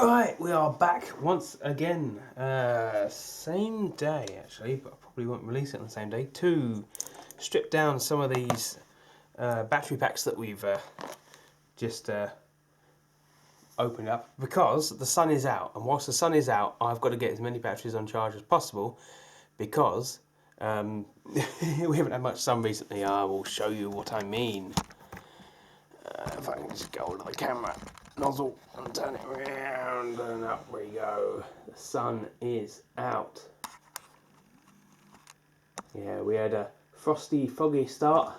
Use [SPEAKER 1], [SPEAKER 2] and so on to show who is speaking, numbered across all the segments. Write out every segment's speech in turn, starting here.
[SPEAKER 1] Right, we are back once again. Same day actually, but I probably won't release it on the same day. To strip down some of these battery packs that we've just opened up because the sun is out, and whilst the sun is out, I've got to get as many batteries on charge as possible because we haven't had much sun recently. I will show you what I mean. If I can just go onto the camera nozzle and turn it around, and up we go. The sun is out. Yeah, we had a frosty, foggy start.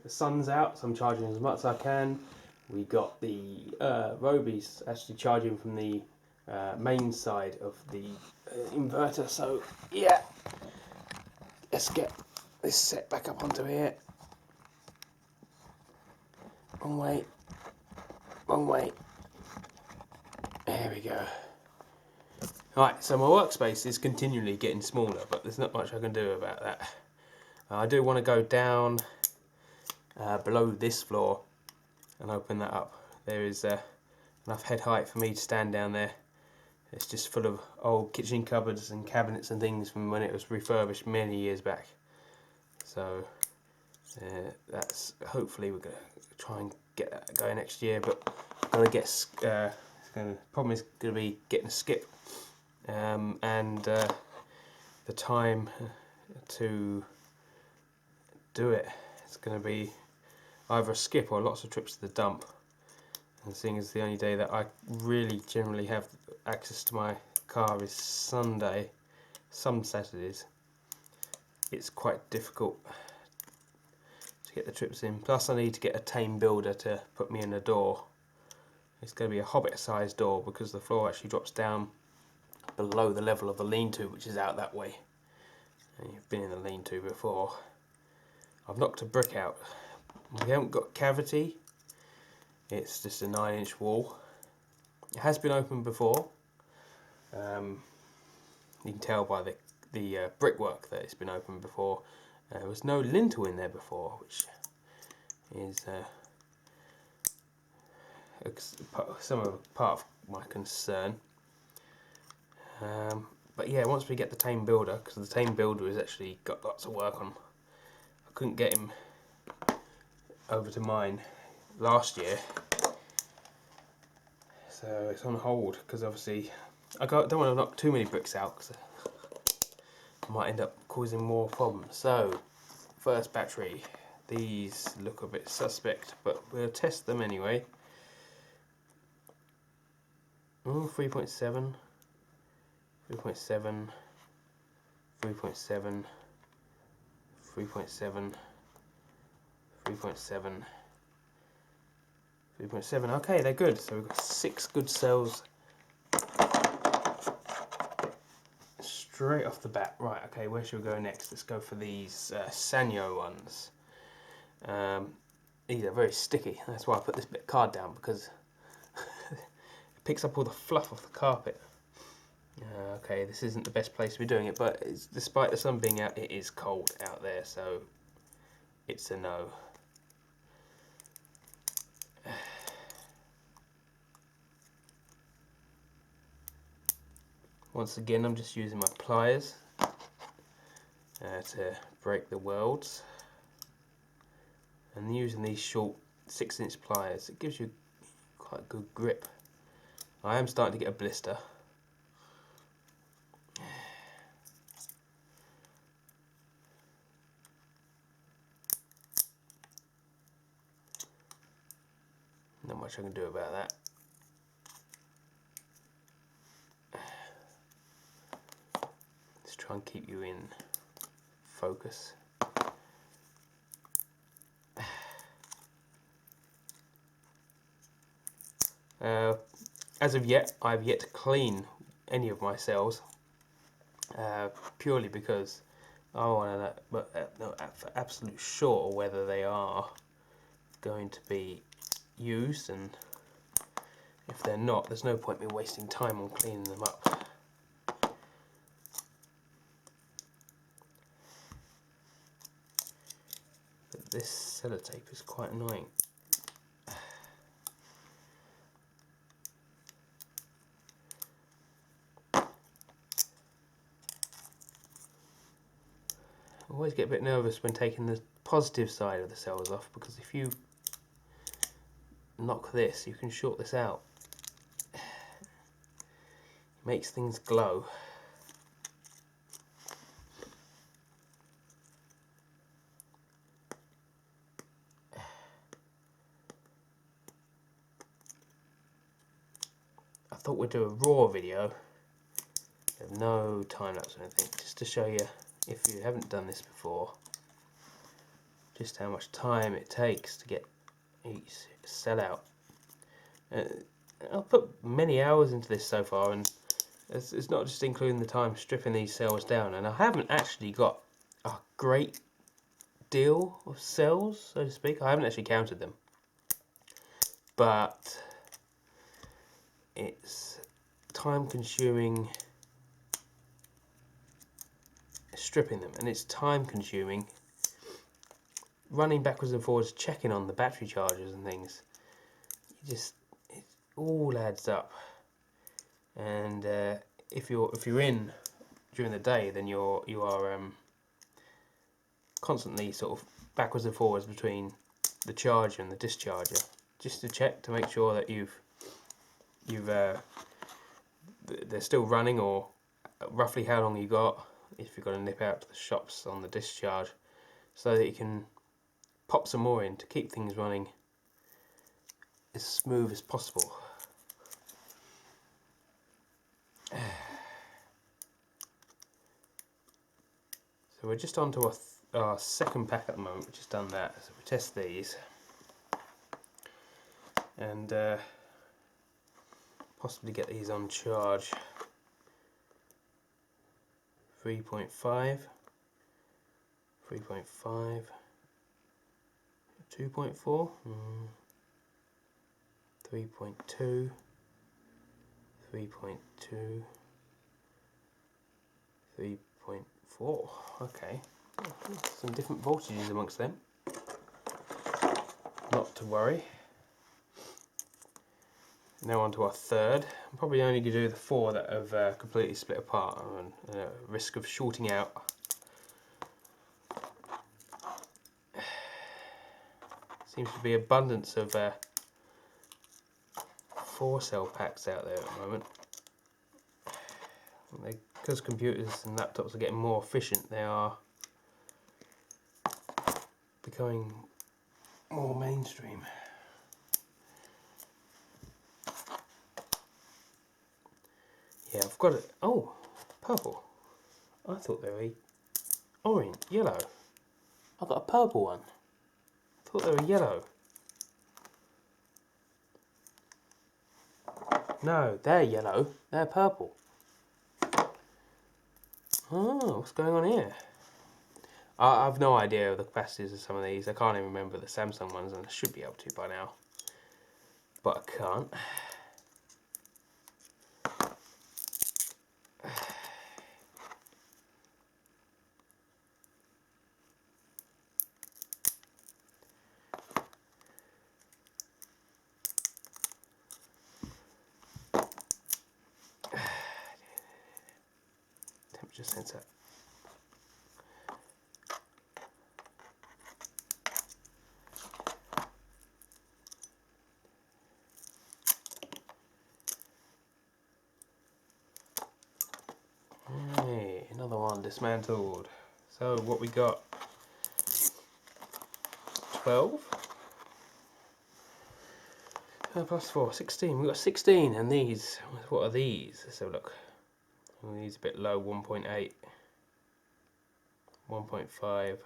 [SPEAKER 1] The sun's out, so I'm charging as much as I can. We got the Robies actually charging from the main side of the inverter, so yeah. Let's get this set back up onto here. Wrong way. Wrong way. There we go. Right, so my workspace is continually getting smaller, but there's not much I can do about that. I do want to go down below this floor and open that up. There is enough head height for me to stand down there. It's just full of old kitchen cupboards and cabinets and things from when it was refurbished many years back. So that's hopefully we're going to try and get that going next year, but I've got to get problem is going to be getting a skip and the time to do it. It's going to be either a skip or lots of trips to the dump, and seeing as the only day that I really generally have access to my car is Sunday, some Saturdays, it's quite difficult to get the trips in. Plus I need to get a tame builder to put me in a door. It's going to be a hobbit sized door because the floor actually drops down below the level of the lean-to, which is out that way. And you've been in the lean-to before. I've knocked a brick out. We haven't got cavity. It's just a 9-inch wall. It has been opened before. You can tell by the brickwork that it's been opened before. There was no lintel in there before, which is part of my concern. But yeah, once we get the tame builder, because the tame builder has actually got lots of work on. I couldn't get him over to mine last year, so it's on hold because obviously don't want to knock too many bricks out because I might end up causing more problems. So first battery, these look a bit suspect, but we'll test them anyway. 3.7, 3.7, 3.7, 3.7, 3.7, 3.7. Okay, they're good. So we've got 6 good cells straight off the bat. Right, okay, where should we go next? Let's go for these Sanyo ones. These are very sticky. That's why I put this bit of card down, because it picks up all the fluff off the carpet. Okay, this isn't the best place to be doing it, but despite the sun being out, it is cold out there, so it's a no. Once again, I'm just using my pliers to break the welds, and using these short 6-inch pliers, it gives you quite good grip. I am starting to get a blister. Not much I can do about that. Let's try and keep you in focus. As of yet, I've yet to clean any of my cells, purely because I want to know for absolute sure whether they are going to be used, and if they're not, there's no point me wasting time on cleaning them up. But this sellotape is quite annoying. always get a bit nervous when taking the positive side of the cells off, because if you knock this, you can short this out. It makes things glow. I thought we'd do a raw video, no time lapse or anything, just to show you, if you haven't done this before, just how much time it takes to get each cell out. I've put many hours into this so far, and it's not just including the time stripping these cells down, and I haven't actually got a great deal of cells, so to speak. I haven't actually counted them, but it's time consuming stripping them, and it's time consuming running backwards and forwards checking on the battery chargers and things. It all adds up, and if you're in during the day, then you are constantly sort of backwards and forwards between the charger and the discharger, just to check to make sure that they're still running, or roughly how long you got if you've got to nip out to the shops on the discharge, so that you can pop some more in to keep things running as smooth as possible. So we're just on to our second pack at the moment. We've just done that, so we test these and possibly get these on charge. 3.5, 3.5, 2.4, 3.2, 3.2, 3.4. Okay, some different voltages amongst them. Not to worry. Now on to our third. I'm probably only going to do the 4 that have completely split apart, and risk of shorting out. Seems to be abundance of 4-cell packs out there at the moment. Because computers and laptops are getting more efficient, they are becoming more mainstream. Yeah, I've got it. Oh, purple. I thought they were orange, yellow. I've got a purple one. I thought they were yellow. No, they're yellow. They're purple. Oh, what's going on here? I've no idea of the capacities of some of these. I can't even remember the Samsung ones, and I should be able to by now, but I can't. Temperature sensor. Hey, another one dismantled. So what we got? 12 plus 4, 16. We've got 16, and these, what are these? Let's have a look. Oh, these are a bit low, 1.8, 1.5,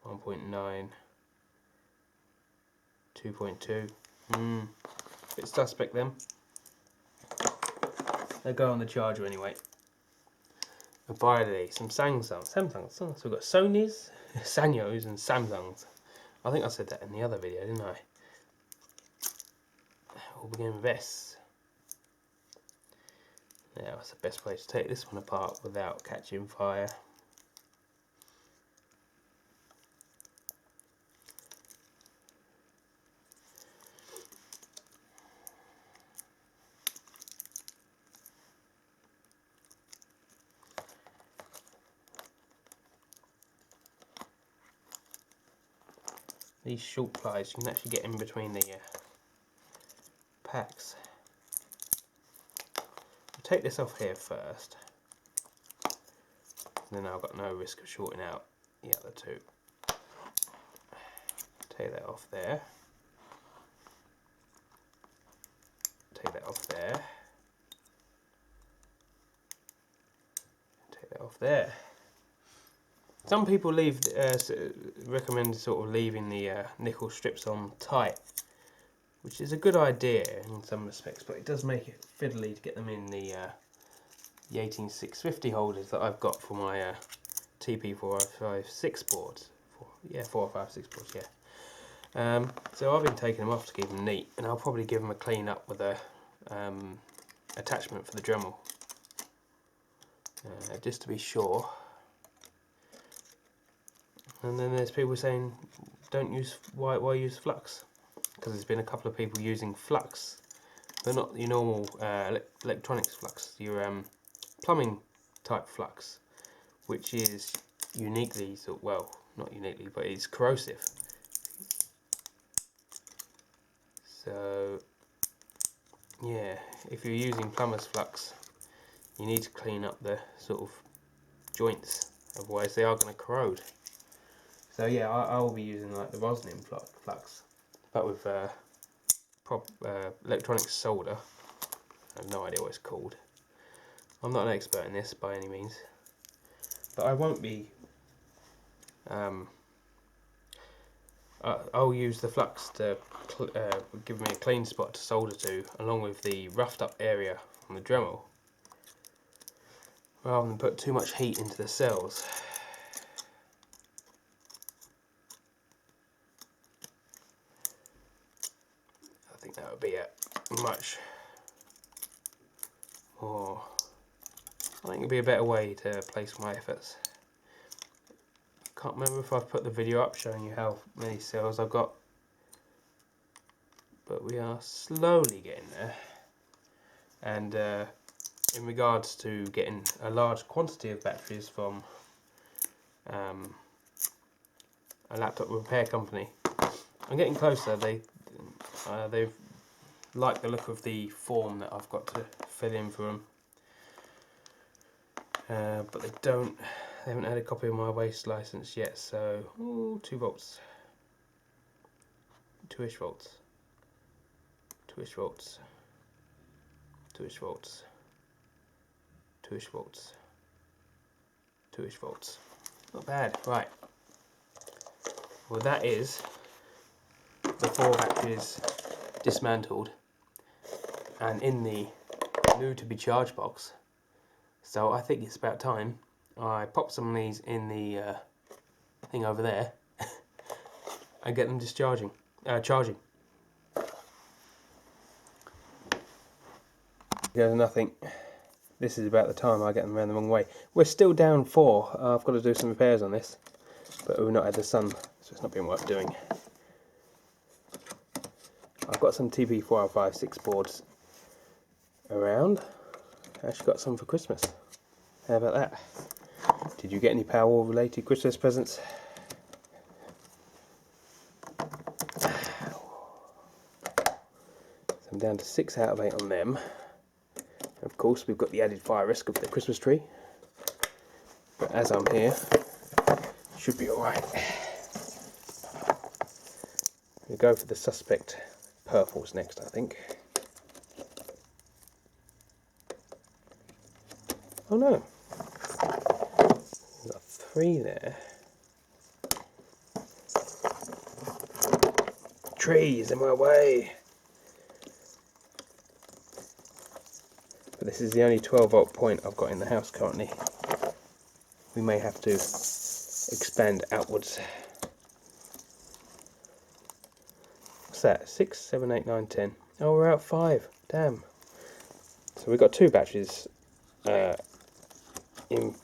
[SPEAKER 1] 1.9, 2.2. Bit suspect them. They go on the charger anyway. We'll buy these, some Samsungs. So we've got Sony's, Sanyos and Samsungs. I think I said that in the other video, didn't I? We'll begin with S. Now that's the best way to take this one apart without catching fire. these short pliers you can actually get in between the packs. I'll take this off here first, and then I've got no risk of shorting out the other two. Take that off there. Take that off there. Take that off there. Some people recommend sort of leaving the nickel strips on tight, which is a good idea in some respects, but it does make it fiddly to get them in the 18650 holders that I've got for my TP456 boards. 456 boards, yeah. So I've been taking them off to keep them neat, and I'll probably give them a clean up with a attachment for the Dremel, just to be sure. And then there's people saying, don't use, why use flux? Because there's been a couple of people using flux, but not your normal electronics flux, your plumbing type flux, which is uniquely, well, not uniquely, but it's corrosive. So yeah, if you're using plumber's flux, you need to clean up the sort of joints, otherwise they are going to corrode. So yeah, I will be using like the Roslin flux, but with electronic solder. I have no idea what it's called. I'm not an expert in this by any means, but I won't be. I'll use the flux to give me a clean spot to solder to, along with the roughed up area on the Dremel, rather than put too much heat into the cells. I think that would be a much more, I think it'd be a better way to place my efforts. Can't remember if I've put the video up showing you how many cells I've got, but we are slowly getting there. And in regards to getting a large quantity of batteries from a laptop repair company, I'm getting closer. They've liked the look of the form that I've got to fill in for them, but they haven't had a copy of my waste license yet. So 2 volts, 2-ish volts, 2-ish volts, 2-ish volts, 2-ish volts, 2-ish volts. Not bad, right. Well, that is the 4 batteries dismantled and in the new to be charged box. So I think it's about time I pop some of these in the thing over there and get them charging. There's nothing. This is about the time I get them around the wrong way. We're still down 4. I've got to do some repairs on this, but we've not had the sun, so it's not been worth doing. I've got some TP456 boards around. I actually got some for Christmas. How about that? Did you get any Powerwall related Christmas presents? So I'm down to 6 out of 8 on them. Of course, we've got the added fire risk of the Christmas tree, but as I'm here, should be alright. We'll go for the suspect purples next, I think. Oh no, we've got 3 there. Trees in my way. But this is the only 12 volt point I've got in the house currently. We may have to expand outwards. What's that? 6, 7, 8, 9, 10. Oh, we're out 5. Damn. So we've got 2 batteries in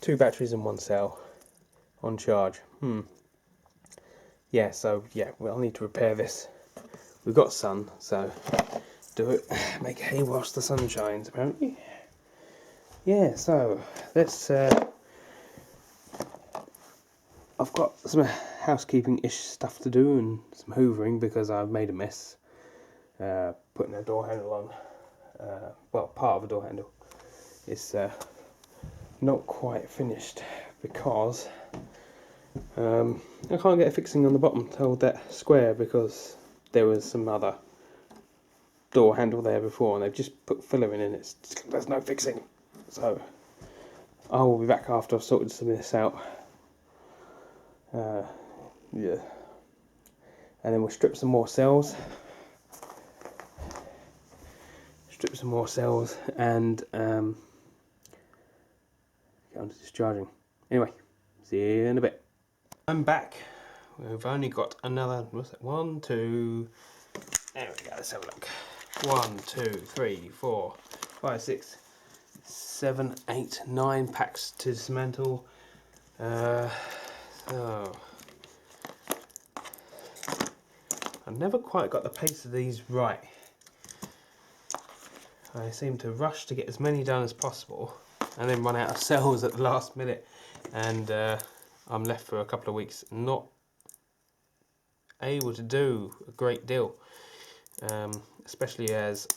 [SPEAKER 1] 2 batteries in 1 cell on charge. Yeah, so yeah, we'll need to repair this. We've got sun, so do it. Make hay whilst the sun shines, apparently. Yeah, so let's. I've got some housekeeping-ish stuff to do and some hoovering because I've made a mess putting a door handle on. Well, part of a door handle. It's not quite finished because I can't get a fixing on the bottom to hold that square because there was some other door handle there before and they've just put filler in and there's no fixing. So I will be back after I've sorted some of this out. Yeah, and then we'll strip some more cells. And get on to discharging. Anyway, see you in a bit. I'm back. We've only got another, what's it, 1, 2, there we go, let's have a look. 1, 2, 3, 4, 5, 6, 7, 8, 9 packs to dismantle. So I've never quite got the pace of these right. I seem to rush to get as many done as possible and then run out of cells at the last minute, and I'm left for a couple of weeks not able to do a great deal, especially as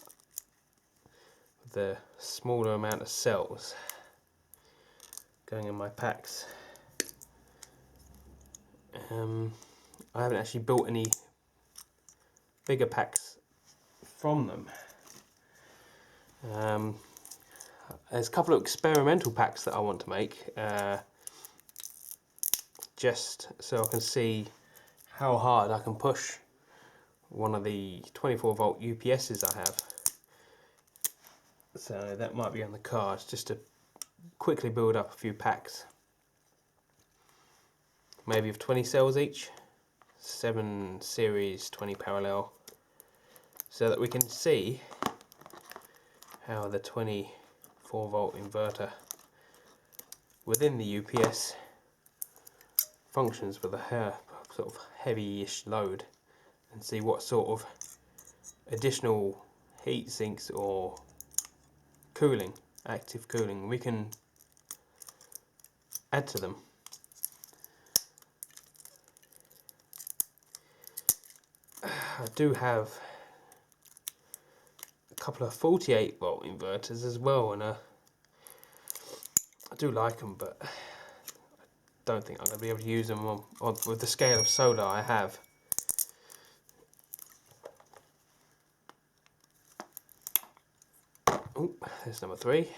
[SPEAKER 1] the smaller amount of cells going in my packs. I haven't actually built any bigger packs from them. There's a couple of experimental packs that I want to make, just so I can see how hard I can push one of the 24 volt UPSs I have. So that might be on the cards, just to quickly build up a few packs. Maybe of 20 cells each, 7 series, 20 parallel, so that we can see how the 24 volt inverter within the UPS functions with a sort of heavy-ish load, and see what sort of additional heat sinks or cooling, active cooling, we can add to them. I do have a couple of 48 volt inverters as well, and I do like them, but I don't think I'm going to be able to use them with the scale of solar I have. Oh, there's number 3.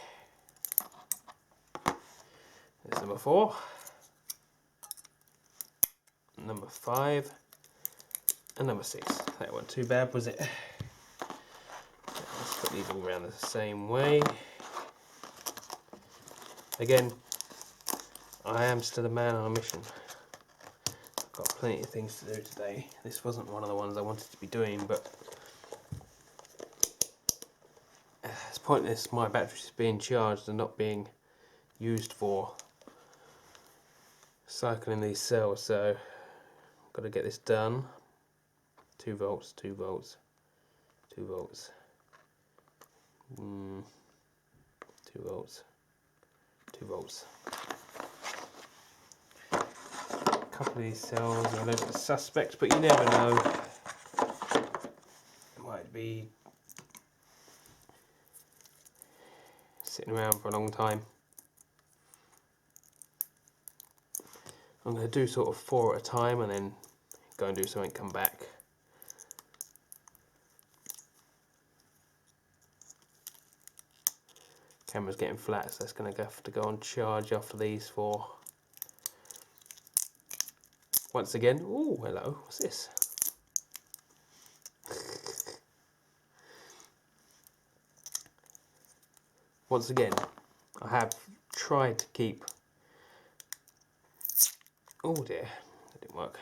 [SPEAKER 1] There's number 4. Number 5. And number 6. That wasn't too bad, was it? Let's put these all around the same way. Again, I am still a man on a mission. I've got plenty of things to do today. This wasn't one of the ones I wanted to be doing, but it's pointless my batteries being charged and not being used for cycling these cells, so I've got to get this done. 2 volts, 2 volts, 2 volts, 2 volts, 2 volts. A couple of these cells are a little bit suspect, but you never know. It might be sitting around for a long time. I'm going to do sort of 4 at a time and then go and do something, come back. Camera's getting flat, so it's going to have to go on charge after these 4. Once again, oh hello, what's this? Once again, I have tried to keep, oh dear, that didn't work,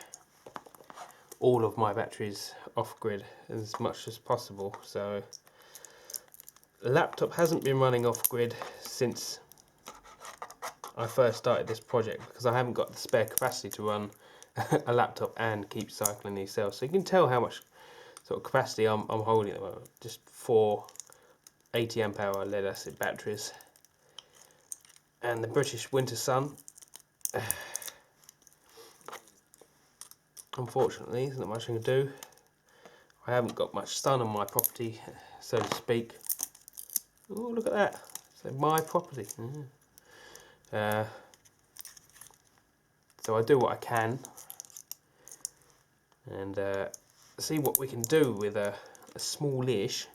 [SPEAKER 1] all of my batteries off grid as much as possible, so the laptop hasn't been running off grid since I first started this project because I haven't got the spare capacity to run a laptop and keep cycling these cells. So you can tell how much sort of capacity I'm holding at the moment. Just 4 80 amp hour lead acid batteries, and the British winter sun unfortunately, there's not much I can do. I haven't got much sun on my property, so to speak. Oh, look at that. So my property. So I do what I can, and see what we can do with a smallish.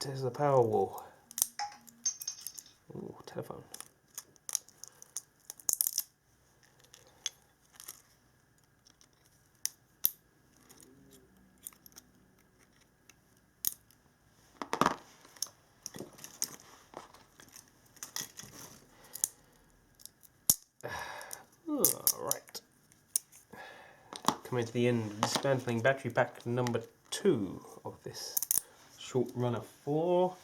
[SPEAKER 1] There's the power wall. Ooh, telephone. Alright. Coming to the end of dismantling battery pack number 2 of this short run of 4.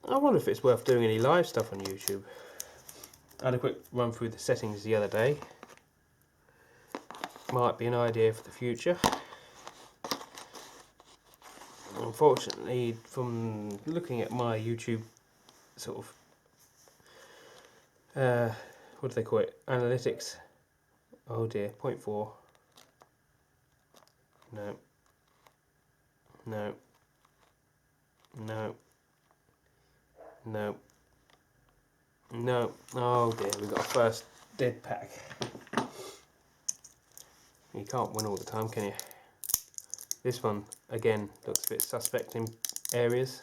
[SPEAKER 1] I wonder if it's worth doing any live stuff on YouTube. I had a quick run through the settings the other day. Might be an idea for the future. Unfortunately, from looking at my YouTube sort of what do they call it? Analytics. Oh dear, 0.4. No. No. No. No. No. Oh dear, we got a first dead pack. You can't win all the time, can you? This one, again, looks a bit suspect in areas.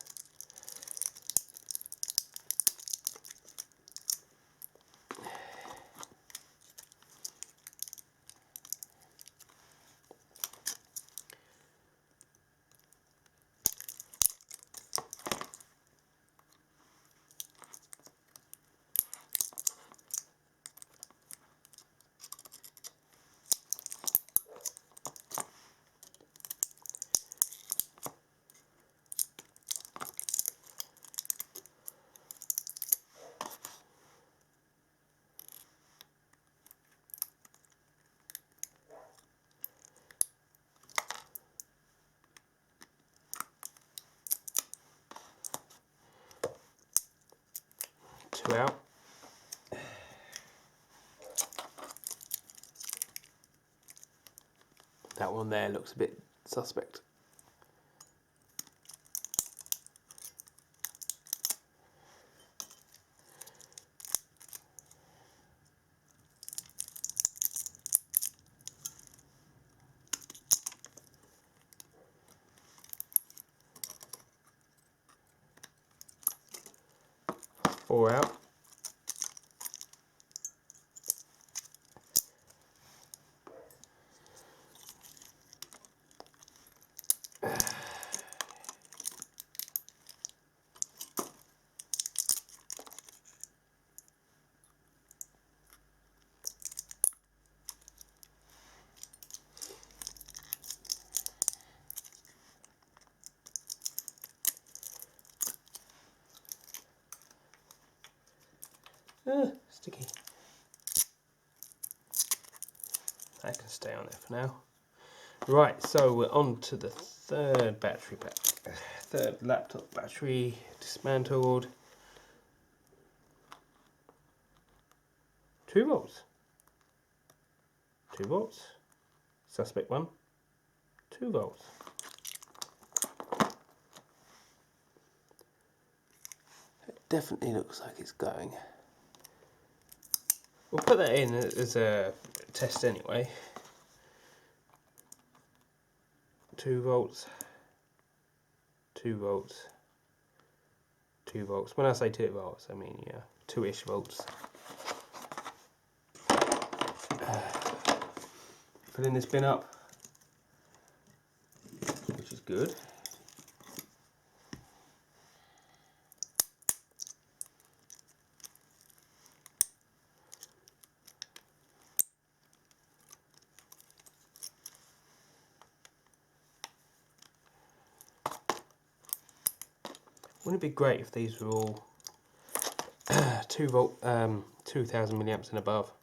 [SPEAKER 1] Two out. That one there looks a bit suspect. Four out. Sticky. That can stay on there for now. Right, so we're on to the third battery pack. Third laptop battery dismantled. 2 volts. 2 volts. Suspect one. 2 volts. It definitely looks like it's going. We'll put that in as a test anyway. 2 volts. 2 volts. 2 volts. When I say 2 volts, I mean, yeah, 2-ish volts. Filling this bin up, which is good. Wouldn't it be great if these were all 2 volt, 2000 milliamps and above?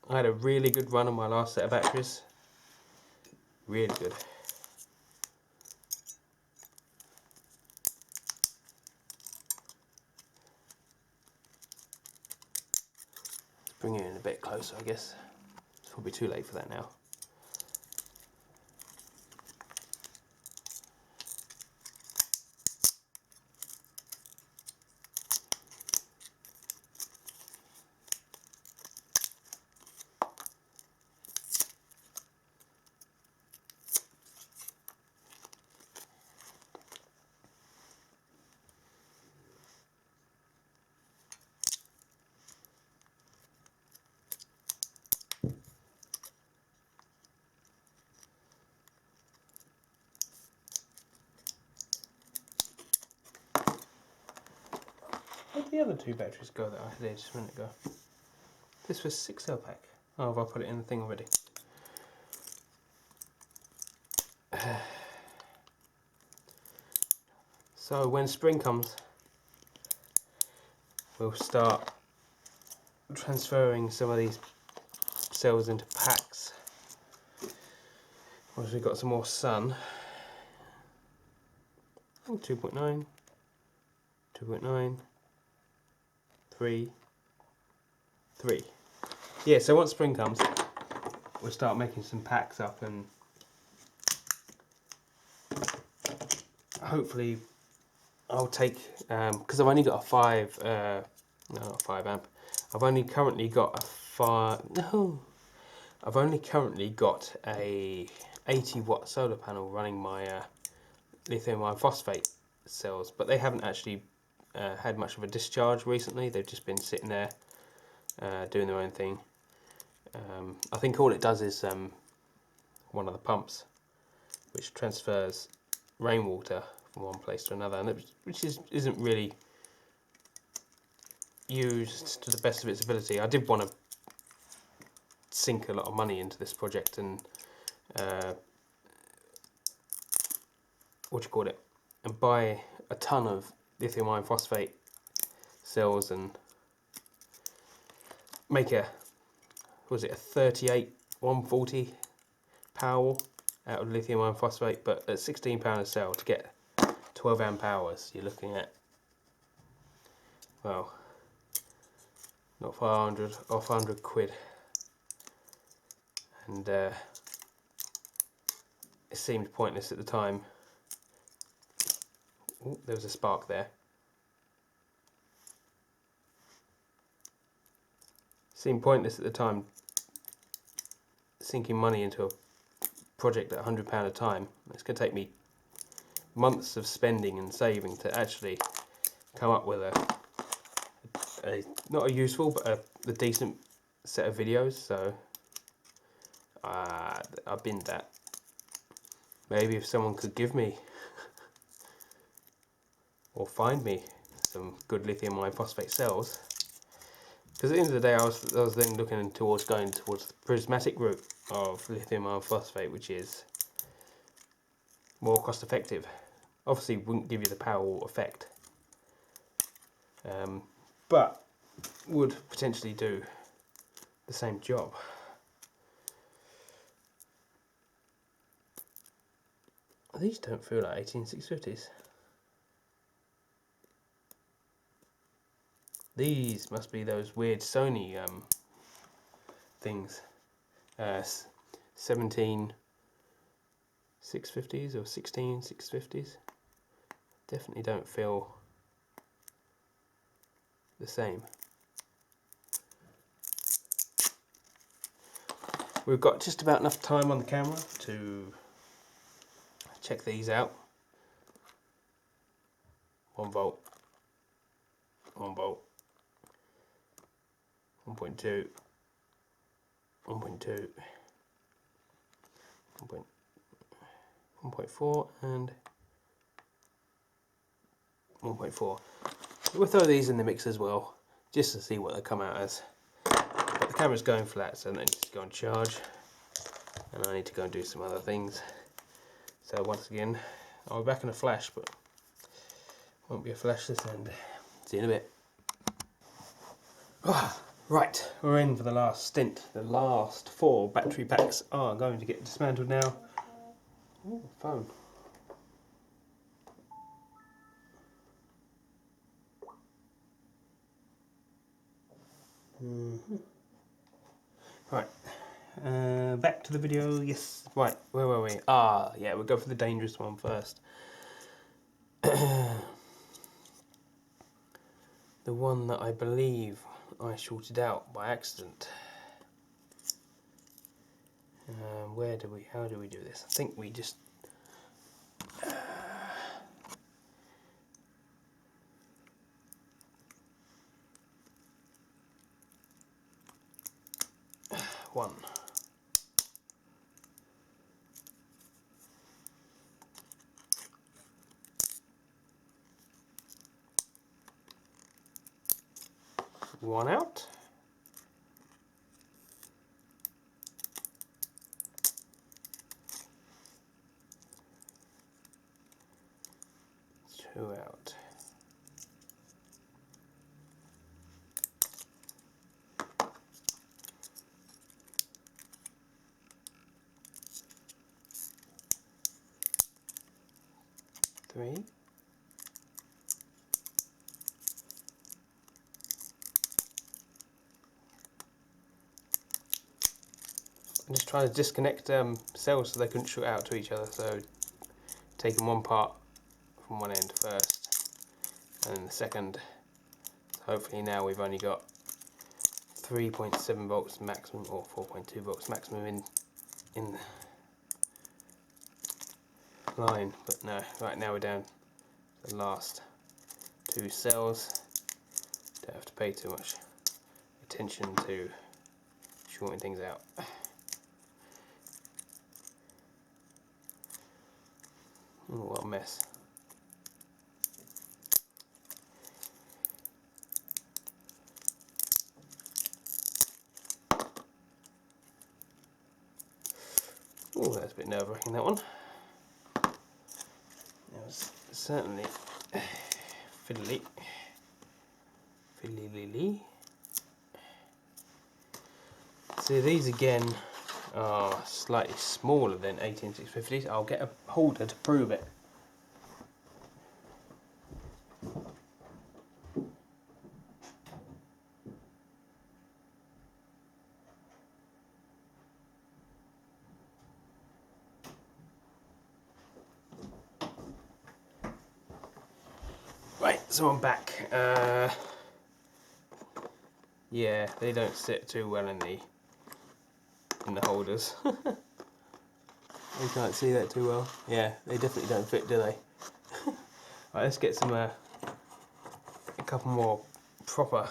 [SPEAKER 1] I had a really good run on my last set of batteries. Really good. bring it in a bit closer, I guess. It's probably too late for that now. Where did the other 2 batteries go that I had here just a minute ago? This was 6 cell pack. Oh, have I put it in the thing already? So when spring comes, we'll start transferring some of these cells into packs. Once we've got some more sun. 2.9, 2.9, 3, 3. Yeah, so once spring comes, we'll start making some packs up, and hopefully I'll take, because I've only got a 5, no, not 5 amp, I've only currently got a 80 watt solar panel running my lithium iron phosphate cells, but they haven't actually had much of a discharge recently. They've just been sitting there doing their own thing. I think all it does is one of the pumps which transfers rainwater from one place to another, and which isn't really used to the best of its ability. I did want to sink a lot of money into this project and and buy a ton of lithium iron phosphate cells and make a 38 140 power out of lithium iron phosphate, but at £16 a cell to get 12 amp hours, you're looking at, well, not 500, off 100 quid, and it seemed pointless at the time. Ooh, there was a spark there. Seemed pointless at the time sinking money into a project at £100 a time. It's going to take me months of spending and saving to actually come up with a not a useful but a decent set of videos. So I've binned that. Maybe if someone could give me or find me some good lithium iron phosphate cells, because at the end of the day I was then looking towards going towards the prismatic route of lithium iron phosphate, which is more cost effective. Obviously wouldn't give you the Powerwall effect, but would potentially do the same job. These don't feel like 18650s. These must be those weird Sony things. 17 650s or 16 650s. Definitely don't feel the same. We've got just about enough time on the camera to check these out. 1 volt, 1 volt, 1.2, 1.2, 1.4 and 1.4. We'll throw these in the mix as well, just to see what they come out as. But the camera's going flat, so that needs to go on charge, and I need to go and do some other things. So once again, I'll be back in a flash, but won't be a flash this end. See you in a bit. Right, we're in for the last stint. The last 4 battery packs are going to get dismantled now. Ooh, phone. Right, back to the video. Yes, right, where were we? Ah, yeah, we'll go for the dangerous one first. The one that I believe I shorted out by accident. How do we do this? I think we just one. One out. Two out. Three. I'm just trying to disconnect cells so they couldn't shoot out to each other, so taking one part from one end first and then the second. So hopefully now we've only got 3.7 volts maximum or 4.2 volts maximum in the line, but no, right now we're down to the last two cells. Don't have to pay too much attention to shorting things out. Oh, what a mess. Oh, that's a bit nerve-wracking, that one. That was certainly fiddly. Fiddly-lily. See, these again are slightly smaller than 18650s. I'll get a holder to prove it. Right, so I'm back. Yeah, they don't sit too well in the holders. You can't see that too well. Yeah, they definitely don't fit, do they? Right, let's get some a couple more proper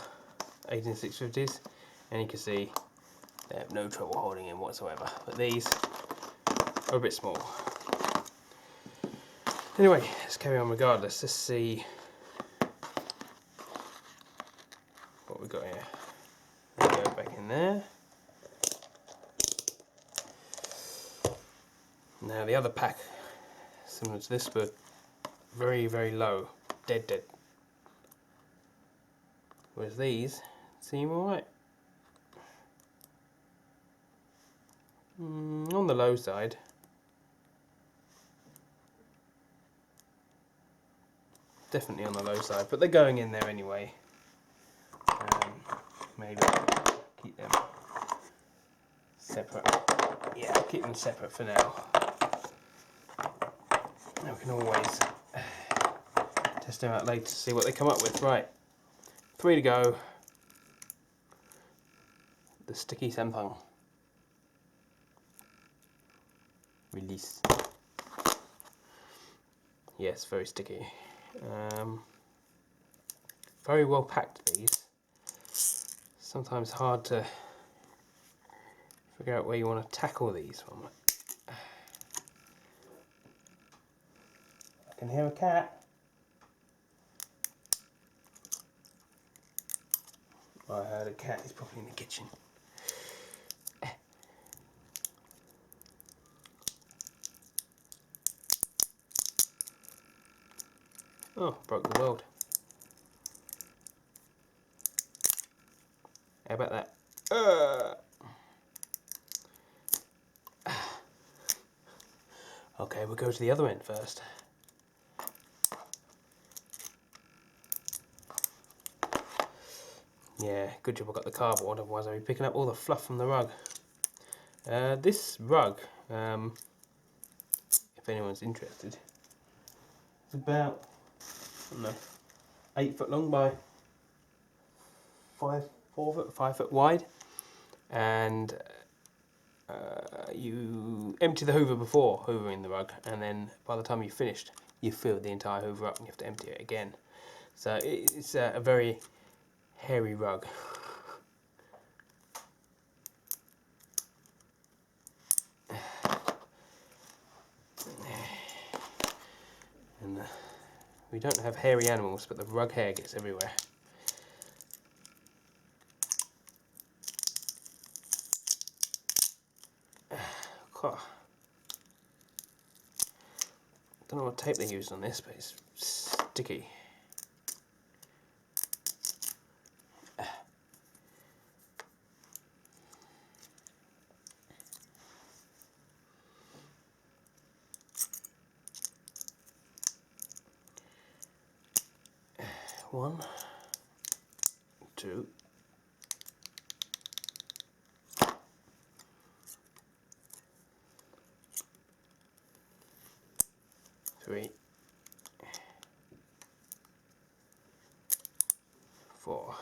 [SPEAKER 1] 18650s, and you can see they have no trouble holding in whatsoever. But these are a bit small. Anyway, let's carry on regardless. Let's see what we've got here. Let's go back in there. Now the other pack, similar to this, but very, very low, dead. Whereas these seem alright. On the low side. Definitely on the low side, but they're going in there anyway. Maybe keep them separate. Yeah, keep them separate for now. Now we can always test them out later to see what they come up with. Right, 3 to go. The sticky Samsung. Release. Yes, very sticky. Very well packed, these. Sometimes hard to figure out where you want to tackle these from. I can hear a cat. I heard a cat, he's probably in the kitchen. Oh, broke the world. How about that? Okay, we'll go to the other end first. Yeah, good job I got the cardboard, otherwise I'd be picking up all the fluff from the rug. This rug, if anyone's interested, it's about, I don't know, 8 foot long by 4 foot, 5 foot wide, and you empty the hoover before hoovering the rug, and then by the time you've finished, you fill the entire hoover up and you have to empty it again. So it's a very hairy rug. And we don't have hairy animals, but the rug hair gets everywhere. Don't know what tape they used on this, but it's sticky. One, two, three, 4.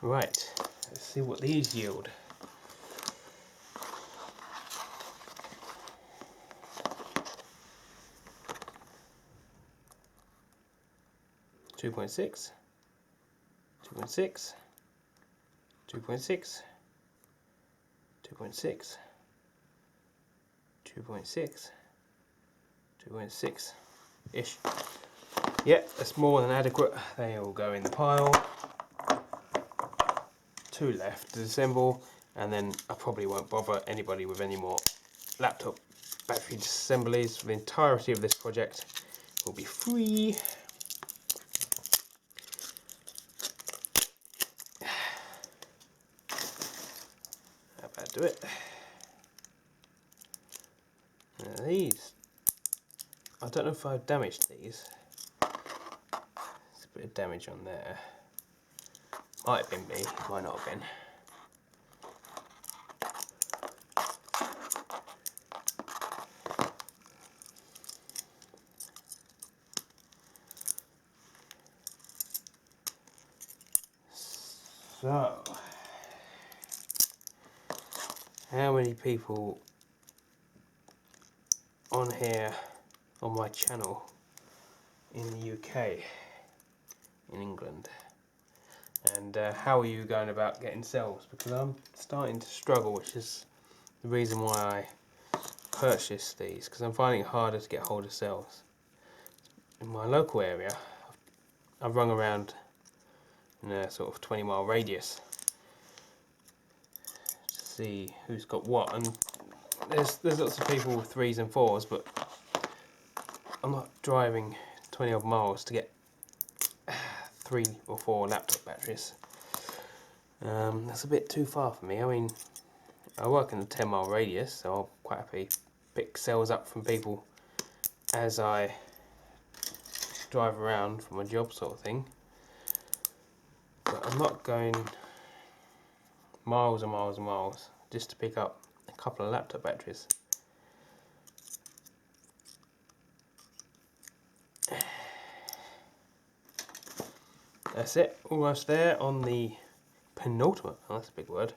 [SPEAKER 1] Right, let's see what these yield. Two 2.6, 2.6, 2.6, 2.6, 2.6, 2.6 ish. Yeah, that's more than adequate. They all go in the pile. 2 left to assemble, and then I probably won't bother anybody with any more laptop battery assemblies. For the entirety of this project will be free. How about do it? Now these, I don't know if I've damaged these. There's a bit of damage on there. Might have been me, might not have been. So, how many people on here on my channel in the UK, in England, and how are you going about getting cells? Because I'm starting to struggle, which is the reason why I purchased these, because I'm finding it harder to get hold of cells. In my local area, I've rung around in a sort of 20-mile radius to see who's got what, and there's lots of people with 3s and 4s, but I'm not driving 20 odd miles to get 3 or 4 laptop batteries. That's a bit too far for me. I mean, I work in a 10-mile radius, so I'll quite happily pick cells up from people as I drive around for my job, sort of thing. But I'm not going miles and miles and miles just to pick up a couple of laptop batteries. That's it, almost there on the penultimate, oh, that's a big word,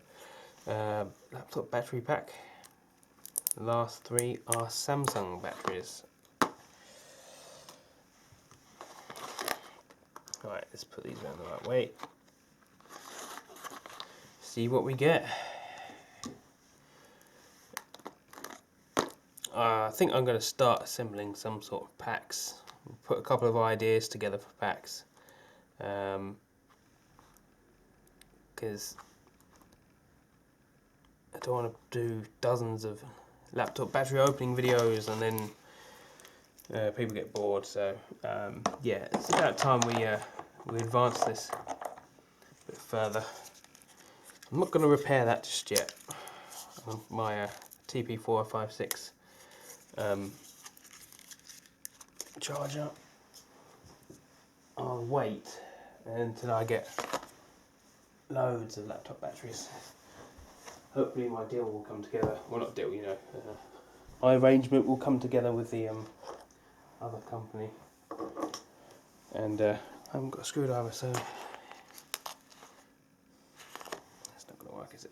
[SPEAKER 1] laptop battery pack. The last 3 are Samsung batteries. Right, let's put these around the right way. See what we get. I think I'm going to start assembling some sort of packs. Put a couple of ideas together for packs. Because I don't want to do dozens of laptop battery opening videos and then people get bored. So yeah, it's about time we advance this a bit further. I'm not going to repair that just yet. My TP456 charger. I'll wait until I get loads of laptop batteries. Hopefully my deal will come together. Well, not deal, you know. My arrangement will come together with the other company. And I haven't got a screwdriver, so that's not going to work, is it?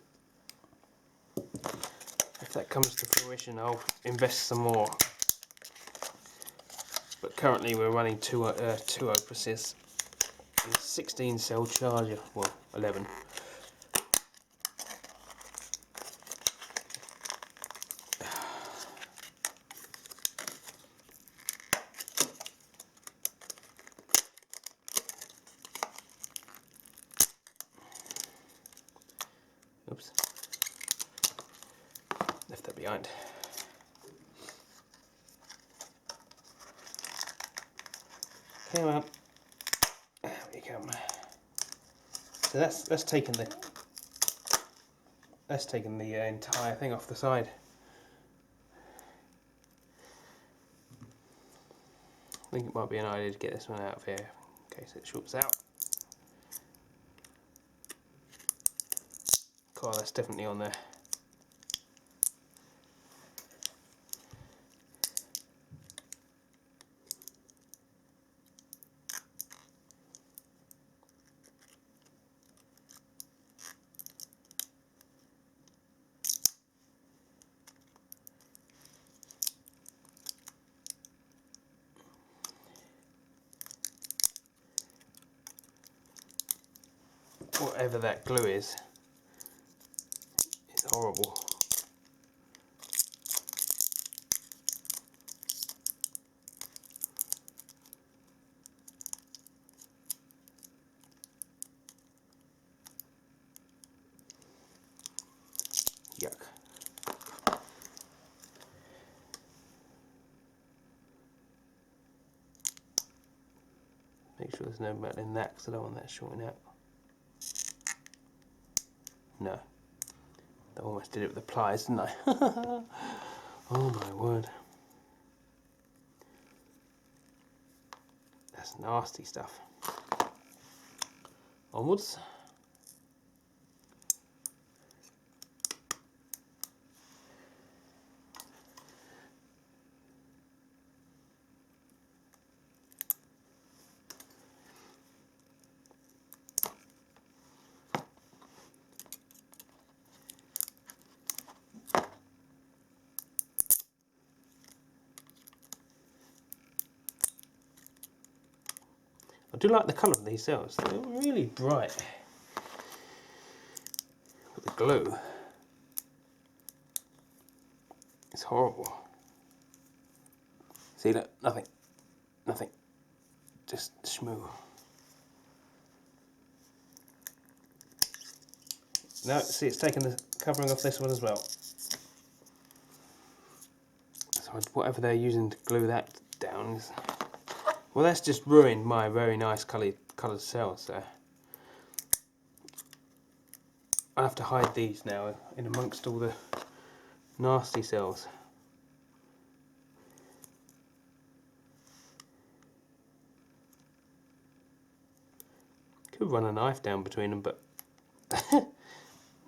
[SPEAKER 1] If that comes to fruition, I'll invest some more. But currently we're running two Opuses and a 16 cell charger, well 11. Oops, left that behind. Come on, there we come. So that's taken the entire thing off the side. I think it might be an idea to get this one out of here in case it shorts out. God, that's definitely on there. Whatever that glue is, it's horrible. Yuck. Make sure there's no metal in that because I don't want that shorting out. No. I almost did it with the pliers, didn't I? Oh my word. That's nasty stuff. Onwards. I do like the colour of these cells, they're really bright. But the glue is horrible. See, look, nothing, just schmoo. No, see, it's taken the covering off this one as well. So whatever they're using to glue that down is... Well, that's just ruined my very nice coloured cells, so... I have to hide these now in amongst all the nasty cells. Could run a knife down between them, but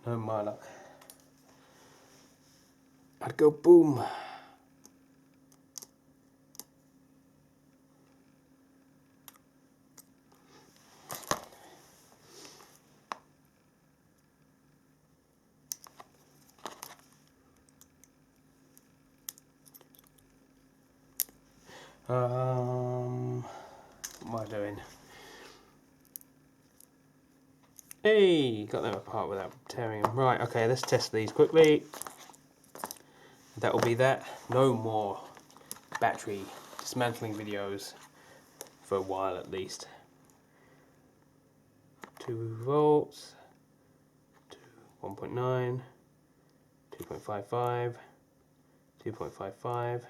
[SPEAKER 1] no my luck. I'd go boom. What am I doing? Hey, got them apart without tearing them. Right, okay, let's test these quickly. That will be that. No more battery dismantling videos for a while at least. 2 volts, 1.9, 2.55, 2.55,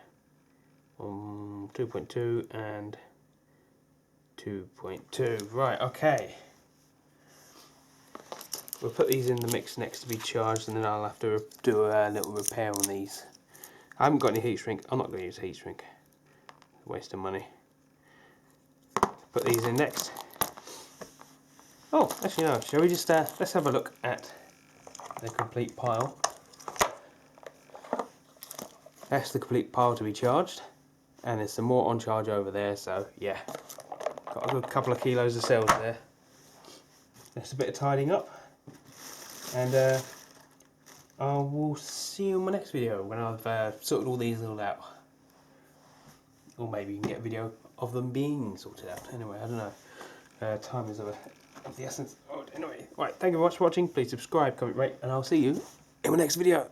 [SPEAKER 1] 2.2 and 2.2. Right, okay. we'll put these in the mix next to be charged, and then I'll have to do a little repair on these. I haven't got any heat shrink. I'm not going to use heat shrink. Waste of money. Put these in next. Oh, actually no. Shall we just let's have a look at the complete pile. That's the complete pile to be charged, and there's some more on charge over there. So yeah, got a good couple of kilos of cells there. That's a bit of tidying up, and I will see you in my next video when I've sorted all these all out. Or maybe you can get a video of them being sorted out. Anyway, I don't know. Time is of the essence. Oh, anyway, right, thank you very much for watching. Please subscribe, comment, rate, and I'll see you in my next video.